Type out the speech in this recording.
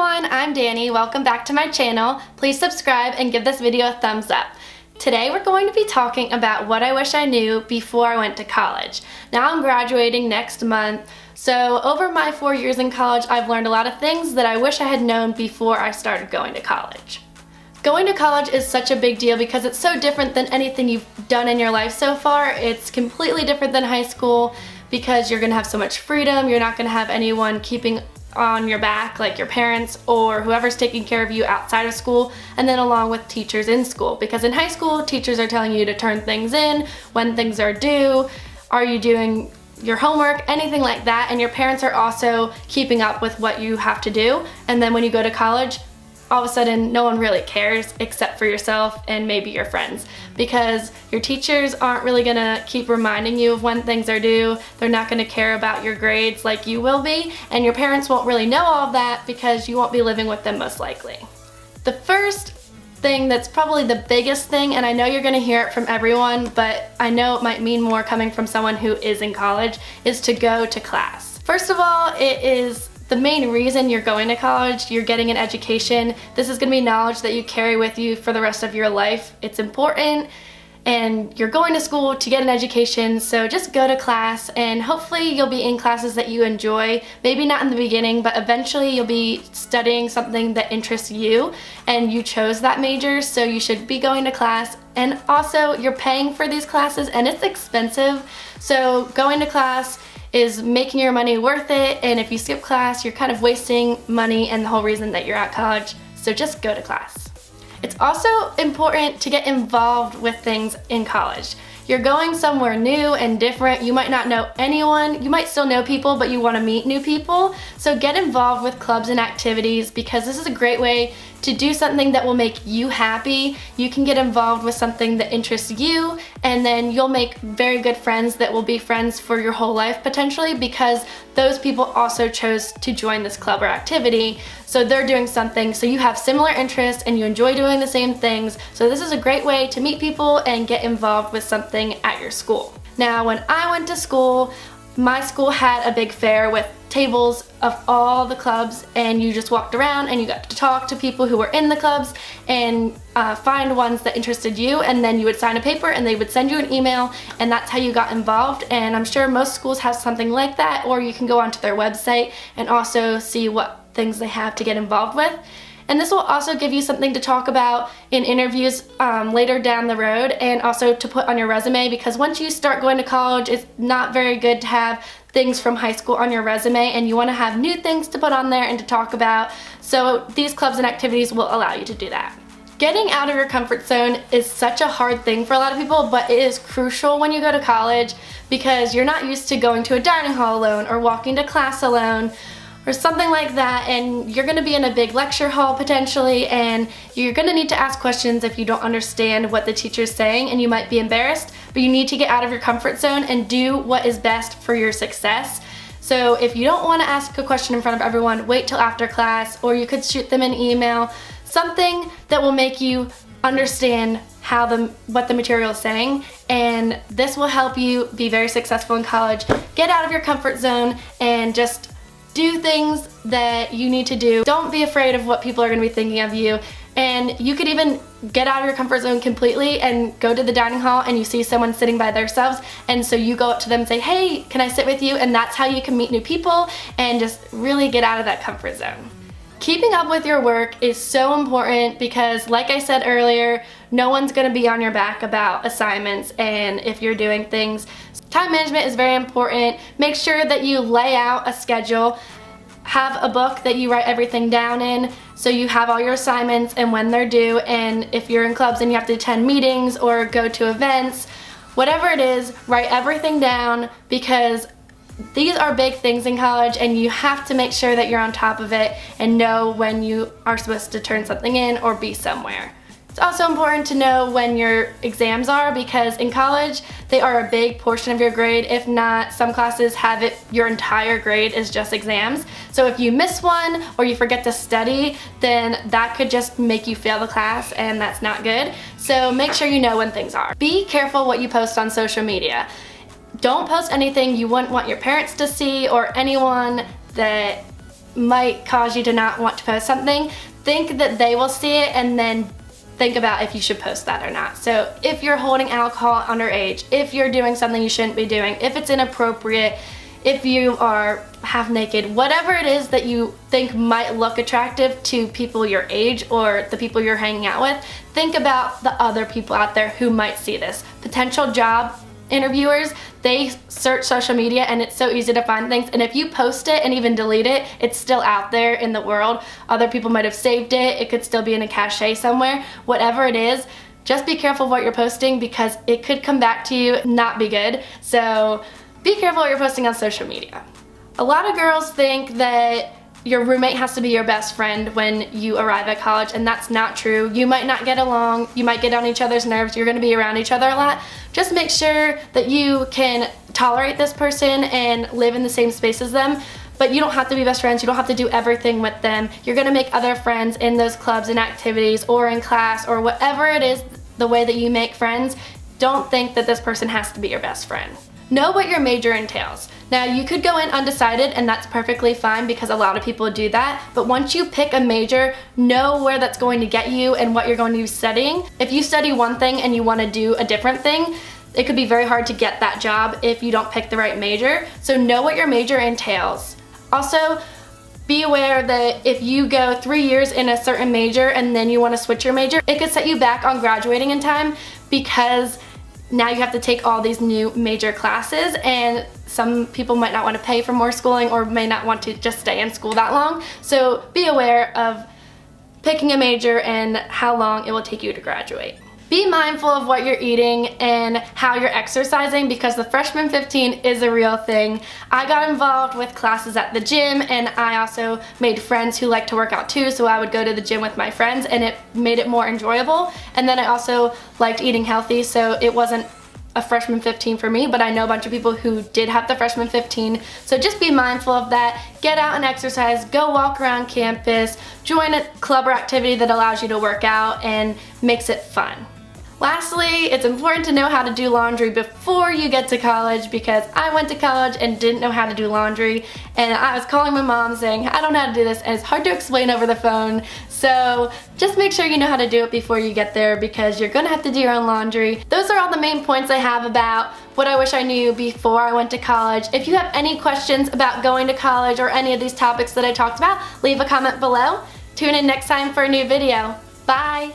everyone, I'm Danny. Welcome back to my channel. Please subscribe and give this video a thumbs up. Today we're going to be talking about what I wish I knew before I went to college. Now I'm graduating next month, so over my 4 years in college I've learned a lot of things that I wish I had known before I started going to college. Going to college is such a big deal because it's so different than anything you've done in your life so far. It's completely different than high school because you're going to have so much freedom. You're not going to have anyone keeping on your back like your parents or whoever's taking care of you outside of school, and then along with teachers in school, because in high school teachers are telling you to turn things in, when things are due, are you doing your homework, anything like that, and your parents are also keeping up with what you have to do. And then when you go to college, all of a sudden no one really cares except for yourself and maybe your friends, because your teachers aren't really gonna keep reminding you of when things are due. They're not gonna care about your grades like you will be, and your parents won't really know all of that because you won't be living with them most likely. The first thing that's probably the biggest thing, and I know you're gonna hear it from everyone, but I know it might mean more coming from someone who is in college, is to go to class. First of all, it is the main reason you're going to college. You're getting an education. This is going to be knowledge that you carry with you for the rest of your life. It's important, and you're going to school to get an education, so just go to class and hopefully you'll be in classes that you enjoy. Maybe not in the beginning, but eventually you'll be studying something that interests you and you chose that major, so you should be going to class. And also you're paying for these classes and it's expensive, so going to class is making your money worth it, and if you skip class, you're kind of wasting money and the whole reason that you're at college, so just go to class. It's also important to get involved with things in college. You're going somewhere new and different. You might not know anyone. You might still know people, but you want to meet new people. So get involved with clubs and activities, because this is a great way to do something that will make you happy. You can get involved with something that interests you, and then you'll make very good friends that will be friends for your whole life potentially, because those people also chose to join this club or activity. So they're doing something, so you have similar interests and you enjoy doing the same things. So this is a great way to meet people and get involved with something at your school. Now, when I went to school, my school had a big fair with tables of all the clubs, and you just walked around and you got to talk to people who were in the clubs and find ones that interested you, and then you would sign a paper and they would send you an email, and that's how you got involved. And I'm sure most schools have something like that, or you can go onto their website and also see what things they have to get involved with. And this will also give you something to talk about in interviews later down the road, and also to put on your resume, because once you start going to college, it's not very good to have things from high school on your resume, and you want to have new things to put on there and to talk about. So these clubs and activities will allow you to do that. Getting out of your comfort zone is such a hard thing for a lot of people, but it is crucial when you go to college, because you're not used to going to a dining hall alone or walking to class alone or something like that, and you're going to be in a big lecture hall potentially, and you're going to need to ask questions if you don't understand what the teacher's saying, and you might be embarrassed, but you need to get out of your comfort zone and do what is best for your success. So if you don't want to ask a question in front of everyone, wait till after class, or you could shoot them an email, something that will make you understand what the material is saying, and this will help you be very successful in college. Get out of your comfort zone and just do things that you need to do. Don't be afraid of what people are going to be thinking of you. And you could even get out of your comfort zone completely and go to the dining hall and you see someone sitting by themselves, and so you go up to them and say, hey, can I sit with you? And that's how you can meet new people and just really get out of that comfort zone. Keeping up with your work is so important because, like I said earlier, no one's going to be on your back about assignments and if you're doing things. Time management is very important. Make sure that you lay out a schedule. Have a book that you write everything down in, so you have all your assignments and when they're due, and if you're in clubs and you have to attend meetings or go to events, whatever it is, write everything down, because these are big things in college and you have to make sure that you're on top of it and know when you are supposed to turn something in or be somewhere. It's also important to know when your exams are, because in college they are a big portion of your grade. If not, some classes have it, your entire grade is just exams. So if you miss one or you forget to study, then that could just make you fail the class, and that's not good. So make sure you know when things are. Be careful what you post on social media. Don't post anything you wouldn't want your parents to see or anyone that might cause you to not want to post something, think that they will see it and then think about if you should post that or not. So if you're holding alcohol underage, if you're doing something you shouldn't be doing, if it's inappropriate, if you are half naked, whatever it is that you think might look attractive to people your age or the people you're hanging out with, think about the other people out there who might see this. Potential job interviewers, they search social media and it's so easy to find things, and if you post it and even delete it, it's still out there in the world. Other people might have saved it, it could still be in a cache somewhere. Whatever it is, just be careful of what you're posting because it could come back to you, not be good. So be careful what you're posting on social media. A lot of girls think that your roommate has to be your best friend when you arrive at college, and that's not true. You might not get along, you might get on each other's nerves, you're gonna be around each other a lot. Just make sure that you can tolerate this person and live in the same space as them, but you don't have to be best friends, you don't have to do everything with them. You're gonna make other friends in those clubs and activities or in class or whatever it is, the way that you make friends. Don't think that this person has to be your best friend. Know what your major entails. Now, you could go in undecided and that's perfectly fine because a lot of people do that, but once you pick a major, know where that's going to get you and what you're going to be studying. If you study one thing and you want to do a different thing, it could be very hard to get that job if you don't pick the right major. So know what your major entails. Also, be aware that if you go 3 years in a certain major and then you want to switch your major, it could set you back on graduating in time because now you have to take all these new major classes, and some people might not want to pay for more schooling or may not want to just stay in school that long. So be aware of picking a major and how long it will take you to graduate. Be mindful of what you're eating and how you're exercising because the freshman 15 is a real thing. I got involved with classes at the gym, and I also made friends who like to work out too, so I would go to the gym with my friends and it made it more enjoyable. And then I also liked eating healthy, so it wasn't a freshman 15 for me, but I know a bunch of people who did have the freshman 15. So just be mindful of that. Get out and exercise, go walk around campus, join a club or activity that allows you to work out and makes it fun. Lastly, it's important to know how to do laundry before you get to college because I went to college and didn't know how to do laundry, and I was calling my mom saying, I don't know how to do this, and it's hard to explain over the phone. So just make sure you know how to do it before you get there because you're gonna have to do your own laundry. Those are all the main points I have about what I wish I knew before I went to college. If you have any questions about going to college or any of these topics that I talked about, leave a comment below. Tune in next time for a new video. Bye!